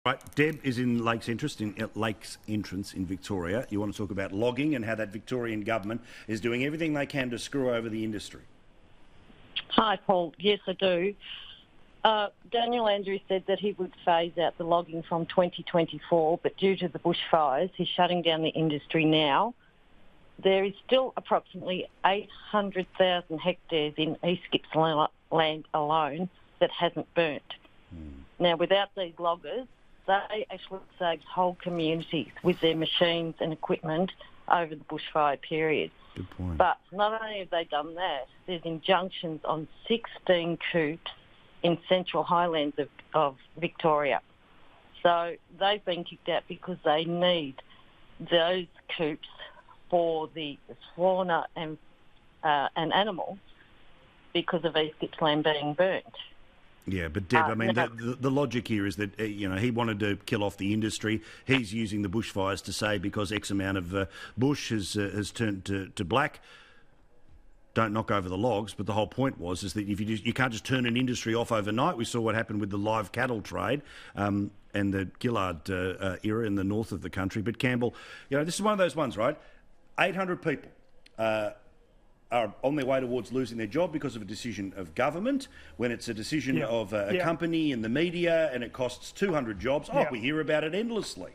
Right, Deb is in Lakes Entrance in Victoria. You want to talk about logging and how that Victorian government is doing everything they can to screw over the industry. Hi, Paul. Yes, I do. Daniel Andrews said that he would phase out the logging from 2024, but due to the bushfires, he's shutting down the industry now. There is still approximately 800,000 hectares in East Gippsland land alone that hasn't burnt. Now, without these loggers, they actually saved whole communities with their machines and equipment over the bushfire period. Good point. But not only have they done that, there's injunctions on 16 coops in central highlands of Victoria. So they've been kicked out because they need those coops for the fauna and animals because of East Gippsland being burnt. Yeah, but Deb, I mean, the logic here is that, he wanted to kill off the industry. He's using the bushfires to say because X amount of bush has turned to black, don't knock over the logs. But the whole point is that if you can't just turn an industry off overnight. We saw what happened with the live cattle trade and the Gillard era in the north of the country. But Campbell, this is one of those ones, right? 800 people are on their way towards losing their job because of a decision of government, when it's a decision of a company in the media and it costs 200 jobs. We hear about it endlessly.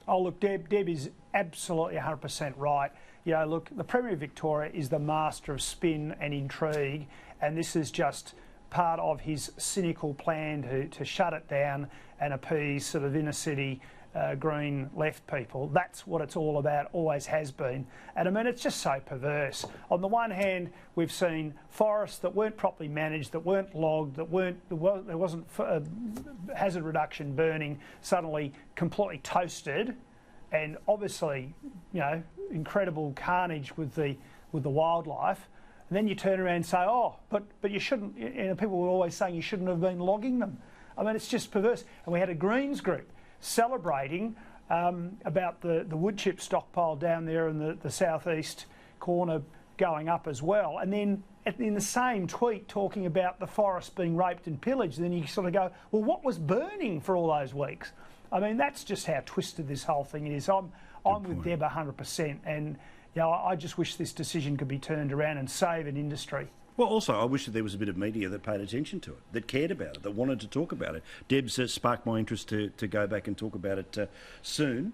Oh, look, Deb is absolutely 100% right. Look, the Premier of Victoria is the master of spin and intrigue, and this is just part of his cynical plan to shut it down and appease sort of inner city green left people. That's what it's all about, always has been. And I mean, it's just so perverse. On the one hand, we've seen forests that weren't properly managed, that weren't logged, there wasn't hazard reduction burning, suddenly completely toasted, and obviously, incredible carnage with the wildlife. And then you turn around and say, but you shouldn't. People were always saying you shouldn't have been logging them. I mean, it's just perverse. And we had a Greens group celebrating about the wood chip stockpile down there in the southeast corner going up as well. And then in the same tweet talking about the forest being raped and pillaged, and then you sort of go, well, what was burning for all those weeks? I mean, that's just how twisted this whole thing is. I'm with Deb 100%, and I just wish this decision could be turned around and save an industry. Well, also, I wish that there was a bit of media that paid attention to it, that cared about it, that wanted to talk about it. Deb's sparked my interest to go back and talk about it soon.